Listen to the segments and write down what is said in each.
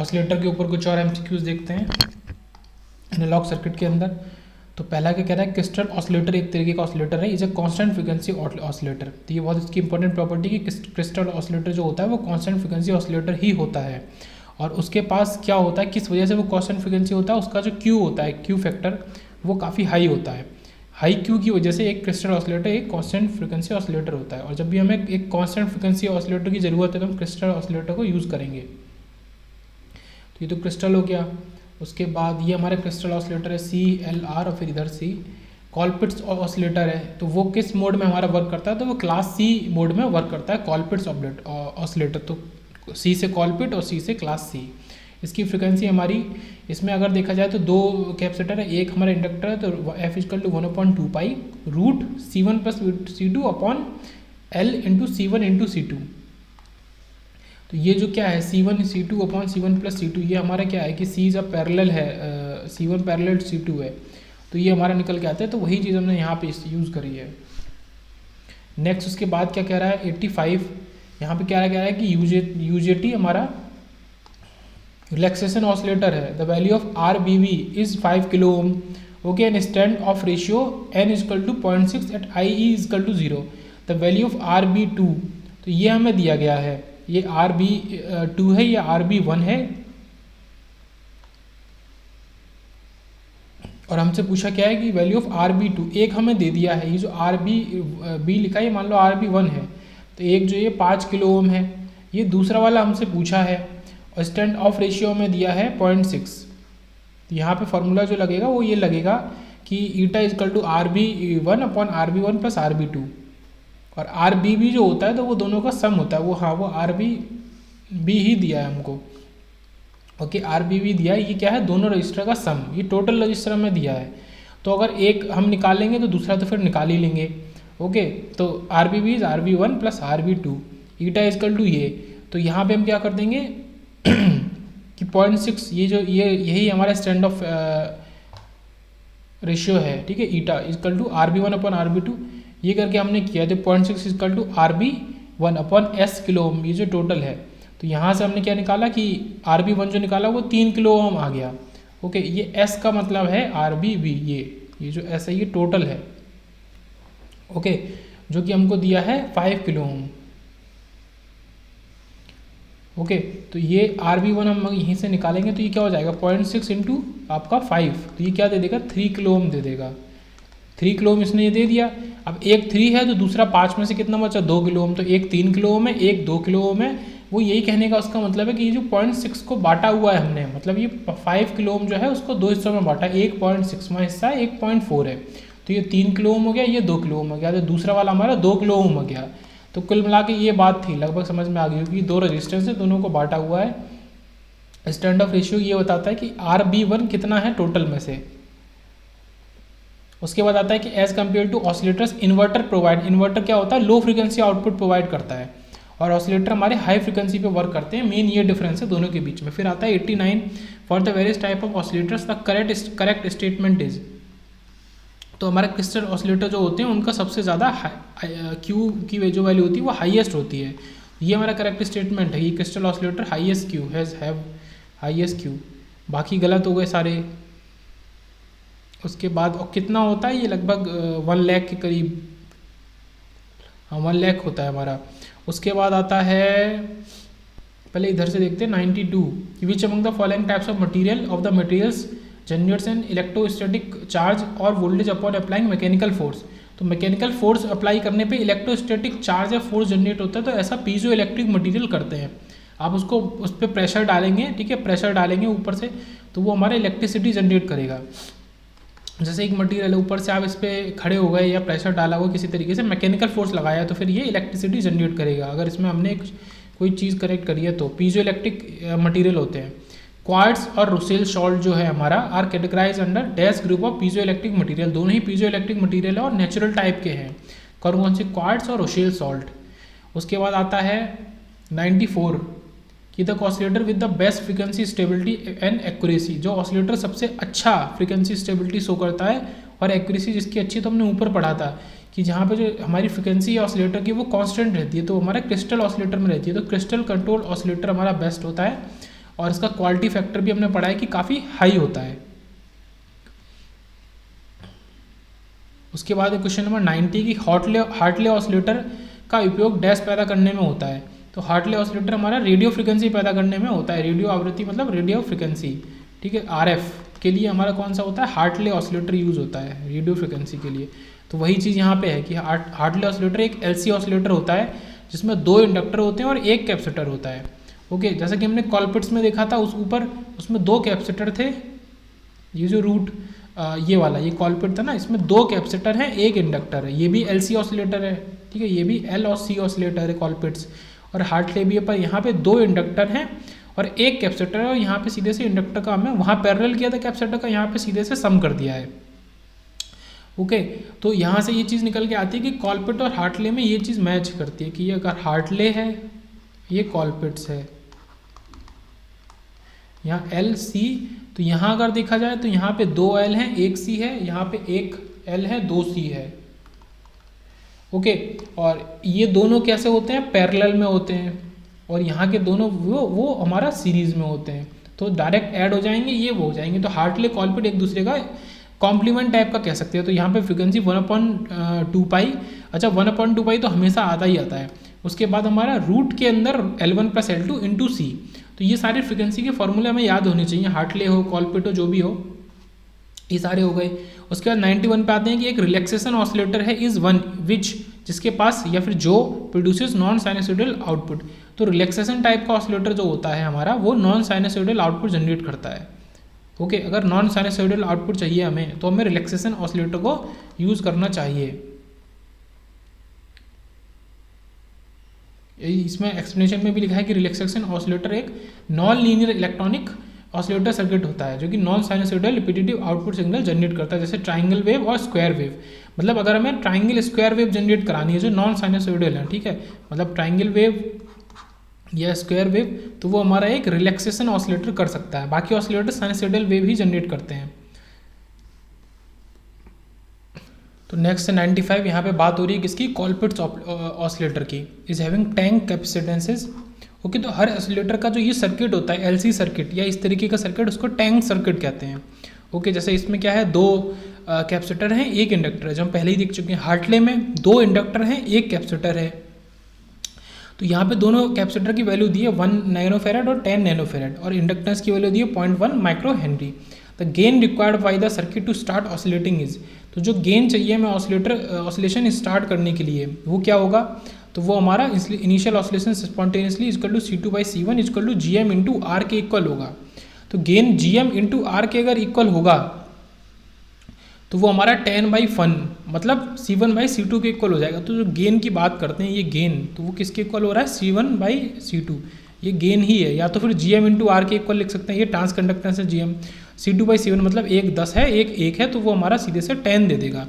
Oscillator के ऊपर कुछ और एमसीक्यूज देखते हैं एनालॉग सर्किट के अंदर। तो पहला क्या कह रहा है, क्रिस्टल ऑसिलेटर एक तरीके का ऑसिलेटर है, is a constant frequency oscillator. तो ये बहुत इसकी इंपॉर्टेंट प्रॉपर्टी कि क्रिस्टल ऑसिलेटर जो होता है वो कांस्टेंट फ्रीक्वेंसी ऑसिलेटर ही होता है। और उसके पास क्या होता है, किस वजह से वो कांस्टेंट फ्रीक्वेंसी होता है, उसका जो क्यू होता है, क्यू फैक्टर, वो काफ़ी हाई होता है। हाई क्यू की वजह से एक क्रिस्टल ऑसिलेटर एक कांस्टेंट फ्रीक्वेंसी ऑसिलेटर होता है। और जब भी हमें एक कांस्टेंट फ्रीक्वेंसी ऑसिलेटर की ज़रूरत है तो हम क्रिस्टल ऑसिलेटर को यूज़ करेंगे। तो ये तो क्रिस्टल हो गया। उसके बाद ये हमारा क्रिस्टल ऑसिलेटर है CLR, और फिर इधर C कॉलपिट्स ऑसिलेटर है। तो वो किस मोड में हमारा वर्क करता है, तो वो क्लास C मोड में वर्क करता है कॉलपिट्स ऑसिलेटर। तो C से कॉलपिट और C से क्लास C। इसकी फ्रिक्वेंसी हमारी, इसमें अगर देखा जाए तो दो कैपेसिटर है, एक हमारा इंडक्टर है, तो F=1/2 pi root C1 + C2 upon L into C1 into C2। तो ये जो क्या है C1 C2 upon C1 + C2, ये हमारा क्या है कि C जब पैरेलल है, C1 पैरेलल C2 है, तो ये हमारा निकल के आता है। तो वही चीज़ हमने यहाँ पे यूज़ करी है। नेक्स्ट उसके बाद क्या कह रहा है 85, यहाँ पे क्या कह रहा है कि UJT हमारा रिलैक्सेशन ऑसिलेटर है। The value of RBV is 5 kilo ohm. Okay, and stand off ratio N=0.6 at IE=0। The value of RB2, तो ये हमें दिया गया है, ये RB2 है, ये RB1 है, और हमसे पूछा क्या है कि वैल्यू ऑफ RB2, एक हमें दे दिया है, ये जो RB लिखा है ये मान लो RB1 है, तो एक जो ये 5 किलो ओम है, ये दूसरा वाला हमसे पूछा है, और स्टैंड ऑफ रेशियो में दिया है 0.6। तो यहाँ पे फॉर्मूला जो लगेगा वो ये लगेगा कि η=RB1 अपॉन RB1 + RB2, और RBB जो होता है तो वो दोनों का सम होता है, वो हाँ वो RBB ही दिया है हमको। ओके, RBB दिया है, ये क्या है, दोनों रजिस्टर का सम, ये टोटल रजिस्टर में दिया है। तो अगर एक हम निकालेंगे तो दूसरा तो फिर निकाल ही लेंगे। ओके, तो RBB इज RB1 + RB2, η ये, तो यहाँ पे हम क्या कर देंगे कि 0.6, ये जो यही हमारा स्टैंड ऑफ रेशियो है, ठीक है, η=RB1 अपॉन RB2, ये करके हमने किया। तो 0.6 RB1 upon S kilo ohm, ये जो टोटल है। तो यहाँ से हमने क्या निकाला कि RB1 जो निकाला वो 3 किलो ओम आ गया। ओके, ये S का मतलब है RBB, ये जो S है ये टोटल है। ओके, जो कि हमको दिया है 5 किलो ओम। ओके, तो ये RB1 हम यहीं से निकालेंगे तो ये क्या हो जाएगा 0.6 इंटू आपका 5, तो ये क्या दे देगा 3 किलो ओम दे देगा। 3 किलो ओम इसने ये दे दिया। अब एक 3 है तो दूसरा 5 में से कितना बचा 2 किलो ओम, तो एक 3 किलो ओम है, एक 2 किलो ओम है। वो यही कहने का उसका मतलब है कि ये जो 0.6 को बांटा हुआ है हमने, मतलब ये 5 किलो ओम जो है उसको 2 हिस्सों में बांटा, एक 0.6वां हिस्सा है, एक 0.4 है। तो ये 3 किलो ओम हो गया, ये 2 किलो ओम हो गया, तो दूसरा वाला हमारा 2 किलो ओम हो गया। तो कुल मिला के ये बात थी, लगभग समझ में आ गई होगी, दो रजिस्टेंस है, दोनों को बांटा हुआ है। स्टैंड ऑफ रेशियो ये बताता है कि RB1 कितना है टोटल में से। उसके बाद आता है कि as compare to oscillators inverter provide, inverter क्या होता है, लो फ्रीक्वेंसी आउटपुट प्रोवाइड करता है, और ऑसिलेटर हमारे हाई फ्रीक्वेंसी पे वर्क करते हैं। मेन ये डिफरेंस है दोनों के बीच में। फिर आता है 89, for the various type of oscillators the correct statement is. तो हमारे क्रिस्टल ऑसिलेटर जो होते हैं उनका सबसे ज़्यादा क्यू की जो वैल्यू होती है वो हाईएस्ट होती है। ये हमारा करेक्ट स्टेटमेंट है, ये crystal oscillator highest Q have highest Q, बाकी गलत हो गए सारे। उसके बाद और कितना होता है, ये लगभग 1 लाख के करीब, हाँ 1 लाख होता है हमारा। उसके बाद आता है, पहले इधर से देखते हैं 92, which among the following types of material of the materials generates an electrostatic charge और voltage upon applying mechanical force. तो मैकेनिकल फोर्स अप्लाई करने पे इलेक्ट्रोस्टैटिक चार्ज या फोर्स जनरेट होता है। तो ऐसा पीजो इलेक्ट्रिक मटेरियल करते हैं, आप उसको उस पर प्रेशर डालेंगे, ठीक है, प्रेशर डालेंगे ऊपर से तो वो हमारा इलेक्ट्रिसिटी जनरेट करेगा। जैसे एक मटेरियल है, ऊपर से आप इस पर खड़े हो गए या प्रेशर डाला हुआ किसी तरीके से मैकेनिकल फोर्स लगाया तो फिर ये इलेक्ट्रिसिटी जनरेट करेगा। अगर इसमें हमने कोई चीज़ कनेक्ट करी है तो पीजो इलेक्ट्रिक मटीरियल होते हैं। क्वार्ट्ज और रोसेल सॉल्ट जो है हमारा are categorise under dash group of piezo electric material. दोनों ही पीजो इलेक्ट्रिक मटीरियल है और नेचुरल टाइप के हैं, कौन से, क्वार्ट्ज और रोसेल सॉल्ट। उसके बाद आता है 94 कि the oscillator with the best frequency stability and accuracy. जो ऑसिलेटर सबसे अच्छा फ्रीक्वेंसी स्टेबिलिटी शो करता है और एक्यूरेसी जिसकी अच्छी, तो हमने ऊपर पढ़ा था कि जहाँ पे जो हमारी फ्रीक्वेंसी है ऑसिलेटर की वो कांस्टेंट रहती है, तो हमारा क्रिस्टल ऑसिलेटर में रहती है। तो क्रिस्टल कंट्रोल ऑसिलेटर हमारा बेस्ट होता है। और इसका क्वालिटी फैक्टर भी हमने पढ़ा है कि काफ़ी हाई होता है। उसके बाद क्वेश्चन नंबर 90 की हार्टले ऑसिलेटर का उपयोग डैश पैदा करने में होता है। तो हार्टले ऑसिलेटर हमारा रेडियो फ्रिक्वेंसी पैदा करने में होता है, रेडियो आवृत्ति मतलब रेडियो फ्रिक्वेंसी, ठीक है, आरएफ के लिए हमारा कौन सा होता है, हार्टले ऑसिलेटर यूज होता है रेडियो फ्रिक्वेंसी के लिए। तो वही चीज़ यहाँ पे है कि हार्टले ऑसिलेटर एक एलसी ऑसिलेटर होता है जिसमें 2 इंडक्टर होते हैं और 1 कैपेसिटर होता है। ओके, जैसा कि हमने कॉलपिट्स में देखा था, उसमें 2 कैपेसिटर थे। ये जो रूट ये वाला ये कॉलपिट था ना, इसमें 2 कैपेसिटर हैं, 1 इंडक्टर है। ये भी एलसी ऑसिलेटर है, ठीक है, ये भी एल और सी ऑसिलेटर है कॉलपिट्स। और हार्टले भी है, पर यहाँ पे 2 इंडक्टर हैं और 1 कैपेसिटर है, और यहाँ पे सीधे से इंडक्टर का हमने वहाँ पैरेलल किया था कैपेसिटर का, यहाँ पे सीधे से सम कर दिया है। ओके, तो यहाँ से ये चीज़ निकल के आती है कि कॉलपिट और हार्टले में ये चीज़ मैच करती है कि ये अगर हार्टले है, ये कॉलपिट्स है, यहाँ एल सी, तो यहाँ अगर देखा जाए तो यहाँ पे 2 एल हैं, 1 सी है, यहाँ पे 1 एल है, 2 सी है। ओके, और ये दोनों कैसे होते हैं, पैरेलल में होते हैं, और यहाँ के दोनों वो हमारा सीरीज में होते हैं, तो डायरेक्ट ऐड हो जाएंगे, ये वो हो जाएंगे। तो हार्टले कॉलपिट एक दूसरे का कॉम्प्लीमेंट टाइप का कह सकते हैं। तो यहाँ पे फ्रिक्वेंसी 1/2 पाई, अच्छा 1/2 पाई तो हमेशा आता ही आता है। उसके बाद हमारा रूट के अंदर L1 + L2 × C, तो ये सारे फ्रिक्वेंसी के फॉर्मूले हमें याद होने चाहिए, हार्टले हो, कॉलपिट हो, जो भी हो, ये सारे हो गए। उसके बाद 91 पे आते हैं कि एक रिलैक्सेशन ऑसिलेटर है इज वन विच, जिसके पास या फिर जो प्रोड्यूसेस नॉन साइनसोइडल आउटपुट। तो रिलैक्सेशन टाइप का ऑसिलेटर जो होता है हमारा, वो नॉन साइनसोइडल आउटपुट जनरेट करता है। ओके, अगर नॉन साइनसोइडल आउटपुट चाहिए हमें, तो हमें रिलैक्सेशन ऑसिलेटर को यूज़ करना चाहिए। इसमें एक्सप्लेनेशन में भी लिखा है कि रिलैक्सेशन ऑसिलेटर एक non linear electronic oscillator circuit होता है जो कि non sinusoidal repetitive output signal generate करता है, जैसे ट्राइंगल वेव और स्क्वायर वेव। मतलब अगर हमें ट्राइंगल स्क्वायर वेव जनरेट करानी है जो नॉन साइनसोइडल है, ठीक है, मतलब ट्राइंगल वेव या स्क्वायर वेव, तो वो हमारा एक रिलैक्सेशन ऑसिलेटर कर सकता है। बाकी ऑसिलेटर साइनसोइडल वेव ही जनरेट करते हैं। तो नेक्स्ट 95 यहाँ पे बात हो रही है किसकी, कॉलपिट्स ऑसिलेटर की, इज हैविंग टैंक कैपेसिटेंसेस। ओके, तो हर ऑसिलेटर का जो ये सर्किट होता है, एलसी सर्किट या इस तरीके का सर्किट, उसको टैंक सर्किट कहते हैं। ओके, जैसे इसमें क्या है, 2 कैपेसिटर हैं, 1 इंडक्टर है, जो हम पहले ही देख चुके हैं। हार्टले में 2 इंडक्टर हैं, 1 कैपेसिटर है। तो यहाँ पे दोनों कैपेसिटर की वैल्यू दी है 1 नैनोफेरेड और 10 नैनोफेरेड, और इंडक्टेंस की वैल्यू दी है 0.1 micro henry. The gain required by the circuit to start oscillating is, तो जो गेन चाहिए हमें ऑसिलेशन स्टार्ट करने के लिए, वो क्या होगा, तो वो हमारा initial oscillation spontaneously equal to C2/C1 equal to GM × R के इक्वल होगा। तो गेन GM × R के अगर इक्वल होगा तो वो हमारा 10/1 मतलब C1/C2 के इक्वल हो जाएगा। तो जो गेन की बात करते हैं, ये गेन, तो वो किसके इक्वल हो रहा है, C1/C2, ये गेन ही है। या तो फिर GM × R के इक्वल लिख सकते हैं, ये ट्रांस कंडक्टेंस है GM। C2/C1 मतलब 1 10 है, 1 1 है, तो वो हमारा सीधे से 10 दे देगा।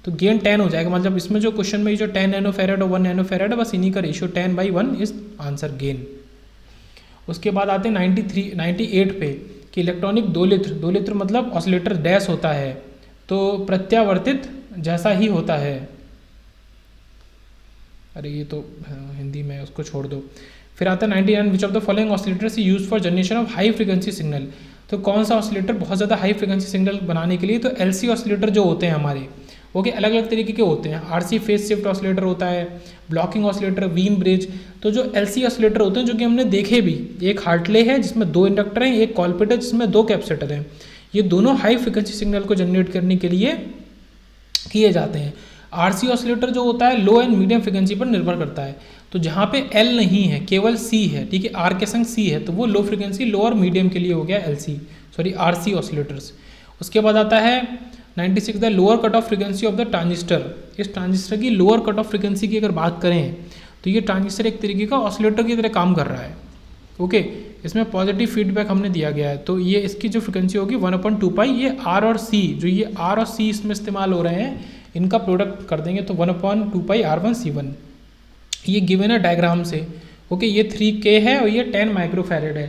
तो गेन 10 हो जाएगा। मतलब इसमें जो क्वेश्चन में जो 10 नैनोफेरेड और 1 नैनोफेरेड है, बस इन्हीं का रेशियो 10/1 इज आंसर गेन। उसके बाद आते हैं 98 पे कि इलेक्ट्रॉनिक 2 लित्र मतलब ऑसिलेटर डैश होता है, तो प्रत्यावर्तित जैसा ही होता है। अरे ये तो हिंदी में, उसको छोड़ दो। फिर आता है 99 विच of the following oscillators use for generation of high frequency signal. तो कौन सा ऑसिलेटर बहुत ज़्यादा हाई फ्रीक्वेंसी सिग्नल बनाने के लिए, तो एलसी ऑसिलेटर जो होते हैं हमारे, ओके, अलग अलग तरीके के होते हैं। आरसी फेज शिफ्ट ऑसिलेटर होता है, ब्लॉकिंग ऑसिलेटर, वीन ब्रिज। तो जो एलसी ऑसिलेटर होते हैं जो कि हमने देखे भी, एक हार्टले है जिसमें 2 इंडक्टर हैं, एक कॉलपिट है जिसमें 2 कैपेसिटर हैं, ये दोनों हाई फ्रिक्वेंसी सिग्नल को जनरेट करने के लिए किए जाते हैं। आरसी ऑसिलेटर जो होता है लो एंड मीडियम फ्रिक्वेंसी पर निर्भर करता है। तो जहाँ पे एल नहीं है, केवल सी है, ठीक है, आर के संग सी है, तो वो लो फ्रिक्वेंसी, लो और मीडियम के लिए हो गया आरसी ऑसिलेटर्स। उसके बाद आता है 96 the lower cut off frequency of the transistor. इस ट्रांजिस्टर की लोअर कट ऑफ फ्रिक्वेंसी की अगर बात करें तो ये ट्रांजिस्टर एक तरीके का ऑसिलेटर की तरह काम कर रहा है। ओके, इसमें पॉजिटिव फीडबैक हमने दिया गया है, तो ये इसकी जो फ्रिक्वेंसी होगी 1/2 पाई, ये आर और सी, जो ये आर और सी इसमें इस्तेमाल हो रहे हैं, इनका प्रोडक्ट कर देंगे तो 1/2 पाई R1 C1। ये गिवन है डायग्राम से। ओके, ये 3K है और ये 10 माइक्रोफैरेड है।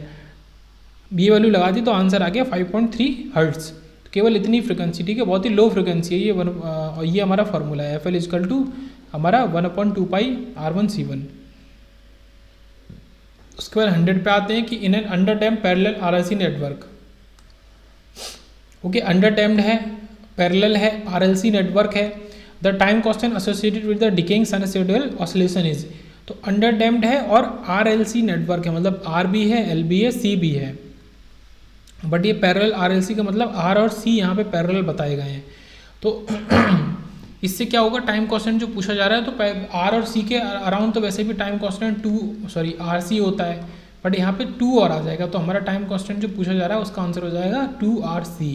बी वैल्यू लगा दी तो आंसर आ गया 5.3 हर्ट्ज। तो केवल इतनी फ्रिक्वेंसी, ठीक है, बहुत ही लो फ्रिक्वेंसी है ये। और ये हमारा फॉर्मूला है, FL = हमारा 1/2 पाई R1 C1। उसके बाद 100 पे आते हैं कि in an under damped parallel RLC network. Okay, under damped है, पैरेलल है, आरएलसी नेटवर्क है, the time constant associated with the decaying sinusoidal oscillation is. तो अंडर डैम्ड है और आरएलसी नेटवर्क है, मतलब आर भी है, एल भी है, सी भी है, बट ये पैरेलल आरएलसी का मतलब आर और सी यहाँ पे पैरेलल बताए गए हैं। तो इससे क्या होगा, टाइम कांस्टेंट जो पूछा जा रहा है, तो आर और सी के अराउंड तो वैसे भी टाइम कांस्टेंट आर सी होता है, बट यहाँ पे 2 और आ जाएगा, तो हमारा टाइम कांस्टेंट जो पूछा जा रहा है उसका आंसर हो जाएगा 2RC।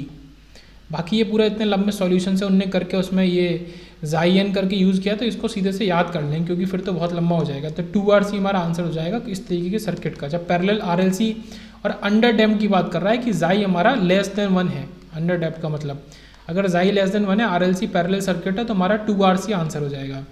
बाकी ये पूरा इतने लंबे सॉल्यूशन से उनने करके उसमें ये जाइन करके यूज़ किया, तो इसको सीधे से याद कर लें क्योंकि फिर तो बहुत लंबा हो जाएगा। तो 2RC हमारा आंसर हो जाएगा इस तरीके के सर्किट का, जब पैरेलल आरएलसी और अंडर डैम्प की बात कर रहा है कि जाई हमारा <<1 है। अंडर डैम्प का मतलब अगर जाई <1 है, आरएलसी पैरेलल सर्किट है, तो हमारा 2RC आंसर हो जाएगा।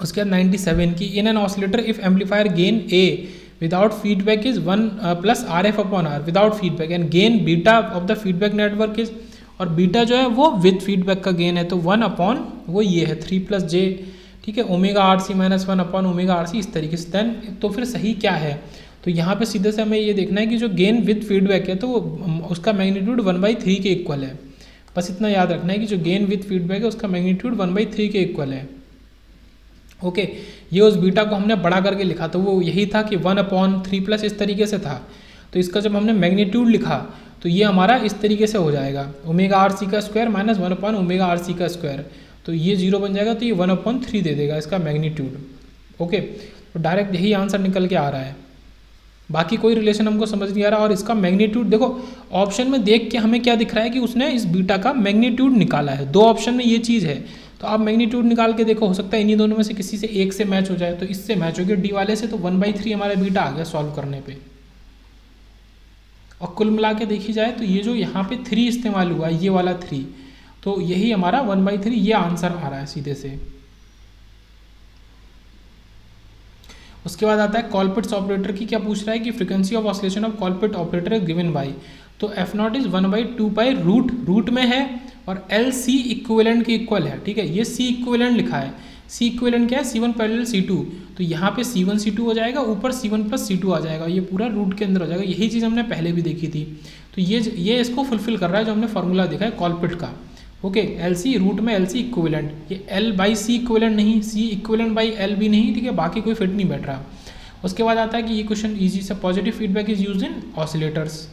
उसके बाद 97 की in an oscillator if amplifier gain A without feedback is 1 + RF/R without feedback and gain beta of the feedback network is, और बीटा जो है वो विद फीडबैक का गेन है, तो 1 वो ये है 3 + j, ठीक है, ω/RC - 1 ω/RC इस तरीके से। देन तो फिर सही क्या है, तो यहाँ पे सीधे से हमें ये देखना है कि जो गेन विद फीडबैक है तो उसका मैग्नीट्यूड 1/3 के इक्वल है। बस इतना याद रखना है कि जो गेन विद फीडबैक है उसका मैग्नीट्यूड 1/3 के इक्वल है। ओके, ये उस बीटा को हमने बड़ा करके लिखा, तो वो यही था कि 1/3+ इस तरीके से था, तो इसका जब हमने मैग्नीट्यूड लिखा तो ये हमारा इस तरीके से हो जाएगा ω/RC² - 1/RC², तो ये 0 बन जाएगा, तो ये 1/3 दे देगा इसका मैग्नीट्यूड। ओके, तो डायरेक्ट यही आंसर निकल के आ रहा है, बाकी कोई रिलेशन हमको समझ नहीं आ रहा। और इसका मैग्नीट्यूड देखो, ऑप्शन में देख के हमें क्या दिख रहा है कि उसने इस बीटा का मैग्नीट्यूड निकाला है, 2 ऑप्शन में ये चीज़ है, तो आप मैग्नीट्यूड निकाल के देखो, हो सकता है इन्हीं दोनों में से किसी से एक से मैच हो जाए, तो इससे मैच हो गया डी वाले से, तो 1/3 हमारा बीटा आ गया सॉल्व करने पे। और कुल मिला के देखी जाए तो ये जो यहाँ पे 3 इस्तेमाल हुआ है, ये वाला 3, तो यही हमारा 1/3 ये आंसर आ रहा है सीधे से। उसके बाद आता है कॉलपिट्स ऑपरेटर की, क्या पूछ रहा है कि frequency of oscillation of कॉलपिट operator is given by, तो f0 इज 1/2π रूट में है और LC इक्विवेलेंट के इक्वल है, ठीक है, ये C इक्विवेलेंट लिखा है, C इक्विवेलेंट क्या है, C1 पैरेलल C2, तो यहाँ पे C1 C2 हो जाएगा, ऊपर C1 + C2 आ जाएगा, ये पूरा रूट के अंदर हो जाएगा। यही चीज़ हमने पहले भी देखी थी, तो ये इसको फुलफिल कर रहा है जो हमने फॉर्मूला देखा है कॉलपिट का। ओके, LC रूट में LC इक्विवेलेंट, ये L/C इक्विवेलेंट नहीं, C इक्विवेलेंट बाई L भी नहीं, ठीक है, बाकी कोई फिट नहीं बैठ रहा। उसके बाद आता है कि ये क्वेश्चन इजी से, positive feedback is use in oscillators.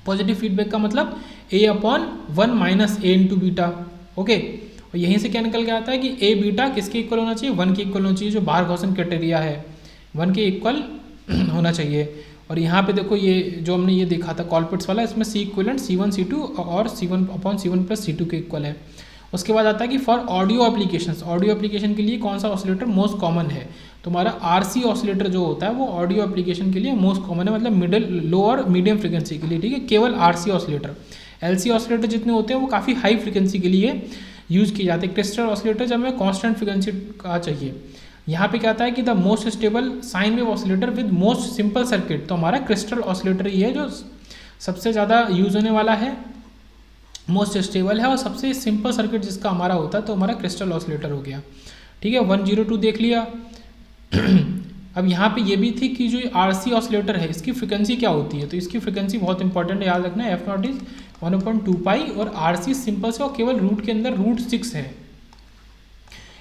Positive feedback का मतलब A/1 - A × बीटा। ओके, और यहीं से क्या निकल के आता है कि A बीटा किसके इक्वल होना चाहिए, 1 के इक्वल होना चाहिए, जो बार-गॉसन क्राइटेरिया है 1 के इक्वल होना चाहिए। और यहाँ पे देखो ये जो हमने ये देखा था कॉलपिट्स वाला, इसमें C इक्विवेलेंट C1 C2 और C1/C1 + C2 के इक्वल है। उसके बाद आता है कि for audio applications, audio application के लिए कौन सा ऑसिलेटर मोस्ट कॉमन है, तो हमारा RC ऑसिलेटर जो होता है वो ऑडियो एप्लीकेशन के लिए मोस्ट कॉमन है, मतलब मिडिल, लो और मीडियम फ्रिक्वेंसी के लिए, ठीक है, केवल RC ऑसिलेटर। LC ऑसिलेटर जितने होते हैं वो काफ़ी हाई फ्रिक्वेंसी के लिए यूज़ किए जाते हैं। क्रिस्टल ऑसिलेटर जब हमें कॉन्स्टेंट फ्रिक्वेंसी का चाहिए। यहाँ पे क्या आता है कि the most stable sine wave oscillator with most simple circuit, तो हमारा क्रिस्टल ऑसिलेटर ही है जो सबसे ज़्यादा यूज़ होने वाला है, मोस्ट स्टेबल है और सबसे सिंपल सर्किट जिसका हमारा होता है, तो हमारा क्रिस्टल ऑसिलेटर हो गया, ठीक है। 102 देख लिया। अब यहाँ पे ये भी थी कि जो RC ऑसिलेटर है इसकी फ्रिक्वेंसी क्या होती है, तो इसकी फ्रिक्वेंसी बहुत इंपॉर्टेंट है, याद रखना है, f0 इज 1/2π और RC सिंपल से और केवल रूट के अंदर √6 है।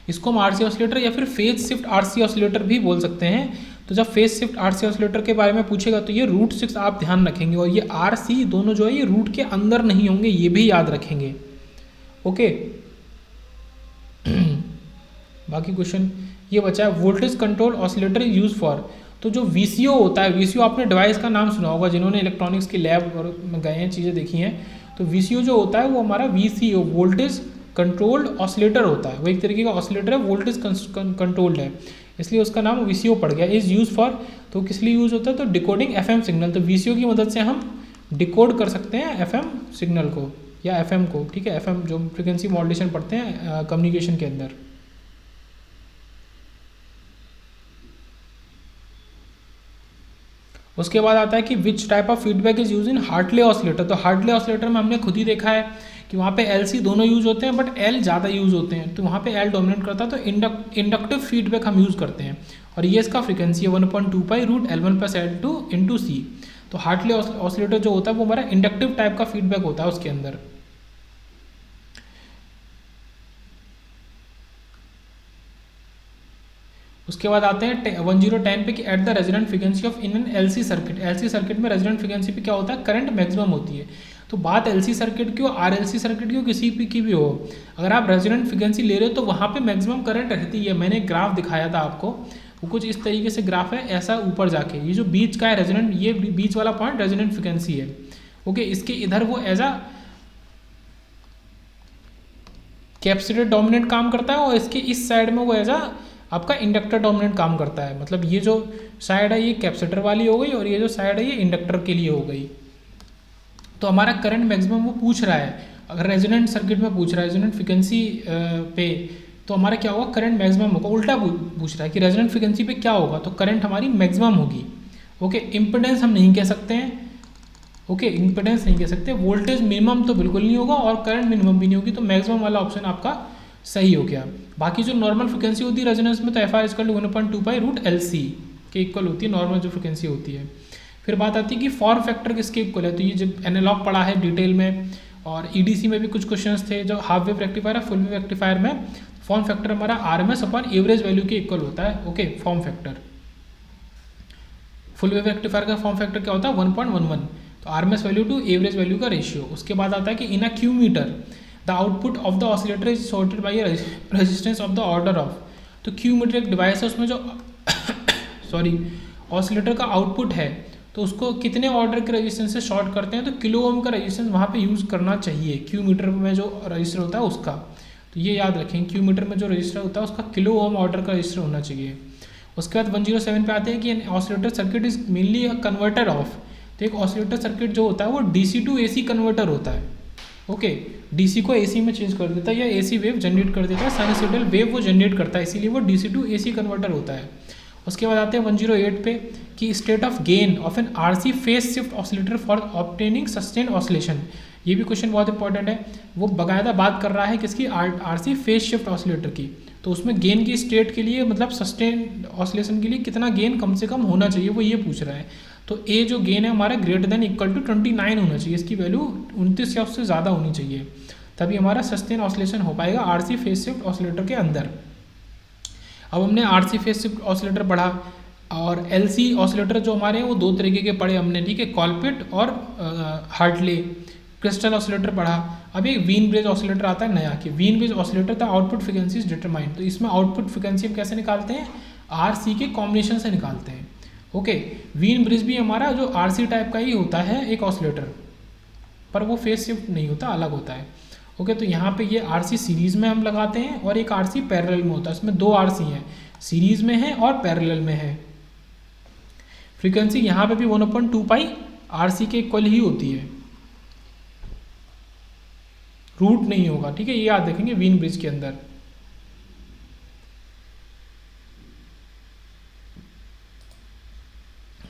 इसको हम RC ऑसिलेटर या फिर फेज शिफ्ट RC ऑसिलेटर भी बोल सकते हैं। तो जब फेज शिफ्ट RC ऑसिलेटर के बारे में पूछेगा तो ये √6 आप ध्यान रखेंगे, और ये RC दोनों जो है ये रूट के अंदर नहीं होंगे, ये भी याद रखेंगे। ओके, बाकी क्वेश्चन ये बचा है, voltage control oscillator use for, तो जो VCO होता है, VCO आपने डिवाइस का नाम सुना होगा जिन्होंने इलेक्ट्रॉनिक्स की लैब में गए हैं, चीज़ें देखी हैं, तो VCO जो होता है वो हमारा VCO वोल्टेज कंट्रोल्ड ऑसिलेटर होता है, वो एक तरीके का ऑसिलेटर है, वोल्टेज कंट्रोल्ड है, इसलिए उसका नाम VCO पड़ गया। इज यूज फॉर, तो किस लिए यूज होता है, तो डिकोडिंग FM सिग्नल, तो VCO की मदद से हम डिकोड कर सकते हैं FM सिग्नल को या FM को, ठीक है, FM जो फ्रिक्वेंसी मॉड्यूलेशन पढ़ते हैं कम्युनिकेशन के अंदर। उसके बाद आता है कि which type of feedback is use in Hartley oscillator, तो हार्टले ऑसिलेटर में हमने खुद ही देखा है कि वहाँ पे LC दोनों यूज होते हैं, बट L ज़्यादा यूज होते हैं, तो वहाँ पे L डोमिनेट करता है, तो इंडक्टिव फीडबैक हम यूज़ करते हैं। और ये इसका फ्रीक्वेंसी है 1.2 pi root L1 plus L2 into C. तो हार्टली ऑसिलेटर जो होता है वो हमारा इंडक्टिव टाइप का फीडबैक होता है उसके अंदर। उसके बाद आते हैं 1010 पे कि at the resident frequency of in an LC circuit. LC circuit में रेजिडेंट फ्रीक्वेंसी पे क्या होता है, करंट मैक्सिमम होती है। तो बात एलसी सर्किट की हो, आरएलसी सर्किट की हो, किसी की भी हो, अगर आप रेजिडेंट फ्रीक्वेंसी ले रहे हो तो वहाँ पे मैक्सिमम करंट रहती है। मैंने ग्राफ दिखाया था आपको, वो कुछ इस तरीके से ग्राफ है, ऐसा ऊपर जाके ये जो बीच का है रेजिडेंट, ये बीच वाला पॉइंट रेजिडेंट फ्रीक्वेंसी है। ओके, इसके इधर वो एज अ कैपेसिटर डोमिनेंट काम करता है और इसके इस साइड में वो एज अ आपका इंडक्टर डोमिनेंट काम करता है। मतलब ये जो साइड है ये कैपेसिटर वाली हो गई और ये जो साइड है ये इंडक्टर के लिए हो गई। तो हमारा करंट मैक्सिमम वो पूछ रहा है, अगर रेजोनेंट सर्किट में पूछ रहा है रेजोनेंट फ्रीक्वेंसी पे, तो हमारा क्या होगा, करंट मैक्सिमम होगा। उल्टा पूछ रहा है कि रेजोनेंट फ्रीक्वेंसी पे क्या होगा, तो करंट हमारी मैक्सिमम होगी। ओके, इम्पिडेंस हम नहीं कह सकते हैं, ओके इम्पिडेंस नहीं कह सकते। वोल्टेज मिनिमम तो बिल्कुल नहीं होगा और करंट मिनिमम भी नहीं होगी, तो मैक्सिमम वाला ऑप्शन आपका सही हो गया। बाकी जो नॉर्मल फ्रिक्वेंसी होती है रेजोनेंस में, तो F R equal to 1.2 pi root L C के इक्वल होती है नॉर्मल जो फ्रिक्वेंसी होती है। फिर बात आती है कि फॉर्म फैक्टर किसके इक्वल है, तो ये जब एनालॉग पढ़ा है डिटेल में, और ईडीसी में भी कुछ क्वेश्चंस थे जो हाफ वेव रेक्टिफायर है, फुल वेव रेक्टिफायर में फॉर्म फैक्टर हमारा आरएमएस अपॉन एवरेज वैल्यू के इक्वल होता है। Okay, form factor full wave rectifier का फॉर्म फैक्टर क्या होता है 1.11, तो RMS value to average value का रेशियो। उसके बाद आता है कि in a Q meter the output of the oscillator is sorted by resistance of the order of. तो क्यू मीटर एक डिवाइस है, उसमें जो सॉरी ऑसिलेटर का आउटपुट है तो उसको कितने ऑर्डर के रेजिस्टेंस से शॉर्ट करते हैं, तो किलो ओम का रेजिस्टेंस वहाँ पे यूज़ करना चाहिए क्यू मीटर में जो रजिस्टर होता है उसका। तो ये याद रखें, क्यू मीटर में जो रजिस्टर होता है उसका किलो ओम ऑर्डर का रजिस्टर होना चाहिए। उसके बाद 107 पे आते हैं कि oscillator circuit is mainly a converter of. तो एक ऑसिलेटर सर्किट जो होता है वो डीसी टू एसी कन्वर्टर होता है। ओके, डीसी को एसी में चेंज कर देता है या एसी वेव जनरेट कर देता है, साइनसॉइडल वेव वो जनरेट करता है, इसीलिए वो डीसी टू एसी कन्वर्टर होता है। उसके बाद आते हैं 108 पे कि state of gain of an RC phase shift oscillator for obtaining sustain oscillation. ये भी क्वेश्चन बहुत इंपॉर्टेंट है, वो बाकायदा बात कर रहा है किसकी, आरसी फेस शिफ्ट ऑसिलेटर की। तो उसमें गेन की स्टेट के लिए मतलब सस्टेन ऑसिलेशन के लिए कितना गेन कम से कम होना चाहिए, वो ये पूछ रहा है। तो ए जो गेन है हमारा ग्रेटर देन इक्वल टू 29 होना चाहिए, इसकी वैल्यू 29 या उससे ज़्यादा होनी चाहिए, तभी हमारा सस्टेन ऑसिलेशन हो पाएगा आरसी फेस शिफ्ट ऑसिलेटर के अंदर। अब हमने आरसी फेस शिफ्ट ऑसिलेटर पढ़ा, और एलसी ऑसिलेटर जो हमारे हैं वो दो तरीके के पढ़े हमने, ठीक है, कॉलपिट और हार्टले। क्रिस्टल ऑसिलेटर पढ़ा। अब एक वीन ब्रिज ऑसिलेटर आता है नया, कि Wien bridge oscillator the output frequency is determined. तो इसमें आउटपुट फ्रिक्वेंसी हम कैसे निकालते हैं, आरसी के कॉम्बिनेशन से निकालते हैं। ओके, वीन ब्रिज भी हमारा जो आरसी टाइप का ही होता है एक ऑसिलेटर, पर वो फेस शिफ्ट नहीं होता, अलग होता है। ओके, तो यहाँ पे ये आरसी सीरीज में हम लगाते हैं और एक आरसी पैरेलल में होता है। इसमें दो आरसी हैं, सीरीज में है और पैरेलल में है। फ्रीक्वेंसी यहाँ पे भी 1/2 पाई आरसी के इक्वल ही होती है, रूट नहीं होगा, ठीक है, ये याद रखेंगे वीन ब्रिज के अंदर।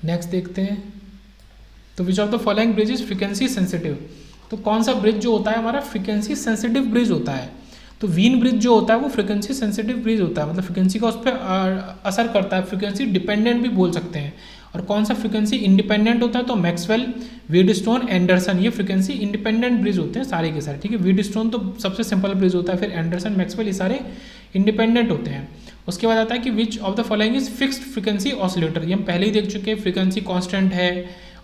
नेक्स्ट देखते हैं, तो विच of the following bridge is frequency sensitive. तो कौन सा ब्रिज जो होता है हमारा फ्रीक्वेंसी सेंसिटिव ब्रिज होता है। तो वीन ब्रिज जो होता है वो फ्रीक्वेंसी सेंसिटिव ब्रिज होता है, मतलब फ्रीक्वेंसी का उस पर असर करता है, फ्रीक्वेंसी डिपेंडेंट भी बोल सकते हैं। और कौन सा फ्रीक्वेंसी इंडिपेंडेंट होता है, तो मैक्सवेल, वीडस्टोन, एंडरसन, ये फ्रीक्वेंसी इंडिपेंडेंट ब्रिज होते हैं सारे के सारे, ठीक है। वीडस्टोन तो सबसे सिंपल ब्रिज होता है, फिर एंडरसन, मैक्सवेल, ये सारे इंडिपेंडेंट होते हैं। उसके बाद आता है कि which of the following is fixed frequency oscillator. ये हम पहले ही देख चुके हैं, फ्रीक्वेंसी कांस्टेंट है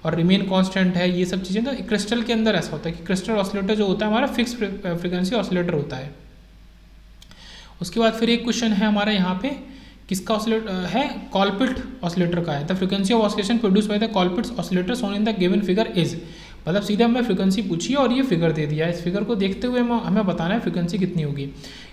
और रिमेन कांस्टेंट है, ये सब चीज़ें। तो क्रिस्टल के अंदर ऐसा होता है कि क्रिस्टल ऑसिलेटर जो होता है हमारा फिक्स फ्रीक्वेंसी ऑसिलेटर होता है। उसके बाद फिर एक क्वेश्चन है हमारा यहाँ पे, किसका ऑसिलेटर है, कॉलपिट ऑसिलेटर का है। The frequency of oscillation produce by the कॉलपिट oscillator shown in the given figure is. मतलब सीधे हमें फ्रीक्वेंसी पूछी और ये फिगर दे दिया है, इस फिगर को देखते हुए हमें बताना है फ्रीक्वेंसी कितनी होगी।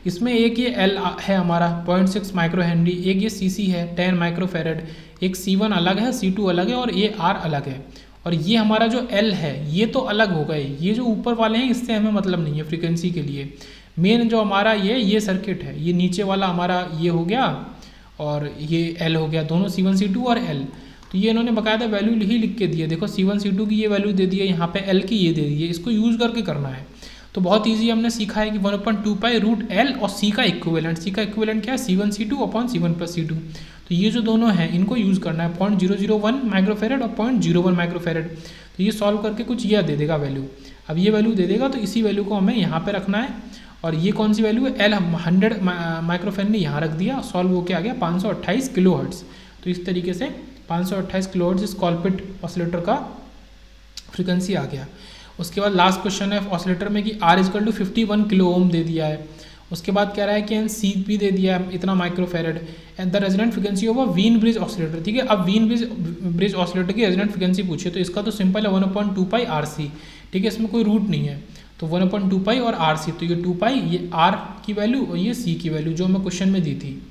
इसमें एक ये एल है हमारा 0.6 माइक्रो हेनरी, एक ये सीसी है 10 माइक्रो फेरेड, एक C1 अलग है, C2 अलग है और ये R अलग है। और ये हमारा जो L है ये तो अलग हो गए, ये जो ऊपर वाले हैं इससे हमें मतलब नहीं है फ्रीक्वेंसी के लिए। मेन जो हमारा ये सर्किट है, ये नीचे वाला हमारा ये हो गया और ये L हो गया, दोनों C1 C2 और L। तो ये इन्होंने बाकायदा वैल्यू ही लिख के दिए, देखो C1 C2 की ये वैल्यू दे दी है, यहाँ पे L की ये दे दी है, इसको यूज़ करके करना है। तो बहुत इजी हमने सीखा है कि 1/2 पाई रूट L और C का इक्विवेलेंट, C का इक्विवेलेंट क्या है, C1 C2 upon C1 plus C2। तो ये जो दोनों हैं इनको यूज़ करना है, 0.001 माइक्रोफेरेड और 0.01 माइक्रोफेरेड। तो ये सॉल्व करके कुछ यह दे देगा वैल्यू। अब ये वैल्यू दे देगा तो इसी वैल्यू को हमें यहाँ पे रखना है, और ये कौन सी वैल्यू है, एल 100 माइक्रोफेरेड ने यहाँ रख दिया, सॉल्व होके आ गया 528 किलो हर्ट्ज़। तो इस तरीके से 528 किलो हर्ट्ज़ इस कॉलपिट ऑसिलेटर का फ्रीक्वेंसी आ गया। उसके बाद लास्ट क्वेश्चन है ऑसिलेटर में कि R = 51 किलो ओम दे दिया है। उसके बाद कह रहा है कि सी भी दे दिया है इतना microfarad, and the resonant frequency of a Wien bridge oscillator. ठीक है, अब वीन ब्रिज ऑसिलेटर की रेजोनेंट फ्रीक्वेंसी पूछिए तो इसका तो सिंपल है 1/2 पाई RC। ठीक है, इसमें कोई रूट नहीं है, तो 1/2 पाई और RC, तो ये 2 पाई, ये R की वैल्यू और ये C की वैल्यू जो मैं क्वेश्चन में दी थी।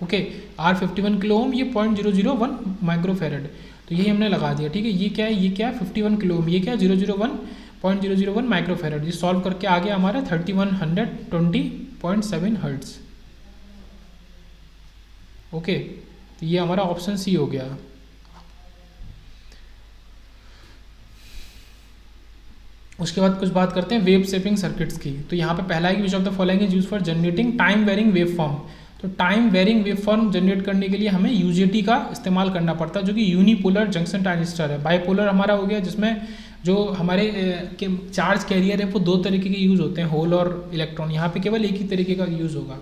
ओके, R 51 किलो ओम, ये 0.001 माइक्रोफेरेड, तो यही हमने लगा दिया। ठीक है, ये क्या है, ये क्या है 51 किलो ओम, ये क्या है 0.001 माइक्रोफेरेड। ये सॉल्व करके आ गया हमारा 3120.7 हर्ट्ज़। ओके, तो ये हमारा ऑप्शन सी हो गया। उसके बाद कुछ बात करते हैं वेव शेपिंग सर्किट्स की। तो यहाँ पे पहला है कि which of the following is use for generating time varying wave form. तो time varying wave form generate करने के लिए हमें यूजेटी का इस्तेमाल करना पड़ता है, जो कि यूनिपोलर जंक्शन ट्रांजिस्टर है। बाइपोलर हमारा हो गया, जिसमें जो हमारे चार्ज कैरियर है वो दो तरीके के यूज़ होते हैं, होल और इलेक्ट्रॉन। यहाँ पे केवल एक ही तरीके का यूज़ होगा।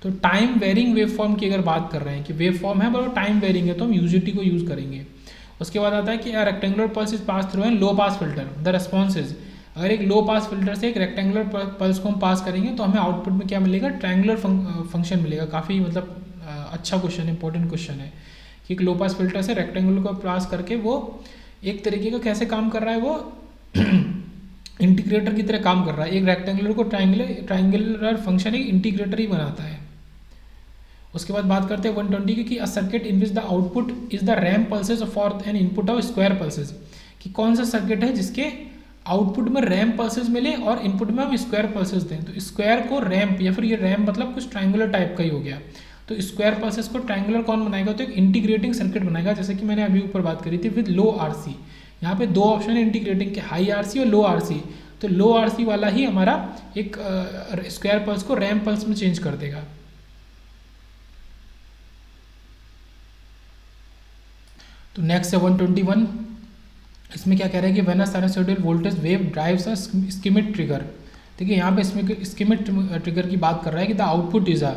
तो टाइम वेरिंग वेव फॉर्म की अगर बात कर रहे हैं कि वेव फॉर्म है पर टाइम वेरिंग है, तो हम यूजेटी को यूज़ करेंगे। उसके बाद आता है कि rectangular pulse is pass through an low pass filter, the response is. अगर एक लो पास फिल्टर से एक रेक्टेंगुलर पल्स को हम पास करेंगे तो हमें आउटपुट में क्या मिलेगा, ट्रायंगुलर फंक्शन मिलेगा। काफ़ी मतलब अच्छा क्वेश्चन है, इंपॉर्टेंट क्वेश्चन है कि एक लो पास फिल्टर से रेक्टेंगुलर को पास करके वो एक तरीके का कैसे काम कर रहा है, वो इंटीग्रेटर की तरह काम कर रहा है। एक रेक्टेंगुलर को ट्रायंगुलर फंक्शन एक इंटीग्रेटर ही बनाता है। उसके बाद बात करते हैं 120 की, कि a circuit in which the output is the ramp pulses for an input of square pulses. कि कौन सा सर्किट है जिसके आउटपुट में रैम्प पल्सेस मिले और इनपुट में हम स्क्वायर पल्सेस दें। तो स्क्वायर को रैम्प, या फिर ये रैम्प मतलब कुछ ट्रायंगुलर टाइप का ही हो गया। तो स्क्वायर पल्सेस को ट्रायंगुलर कौन बनाएगा, तो एक इंटीग्रेटिंग सर्किट बनाएगा, जैसे कि मैंने अभी ऊपर बात करी थी विद लो RC। यहाँ पे दो ऑप्शन है इंटीग्रेटिंग के, हाई RC और लो RC। तो लो RC वाला ही हमारा एक स्क्वायर पल्स को रैम्प पल्स में चेंज कर देगा। तो नेक्स्ट है 121। इसमें क्या कह रहा है कि when a sinusoidal voltage wave drives a ischemic trigger. देखिए यहाँ पे इसमें स्कीमिक ट्रिगर की बात कर रहा है कि द आउटपुट इज अ।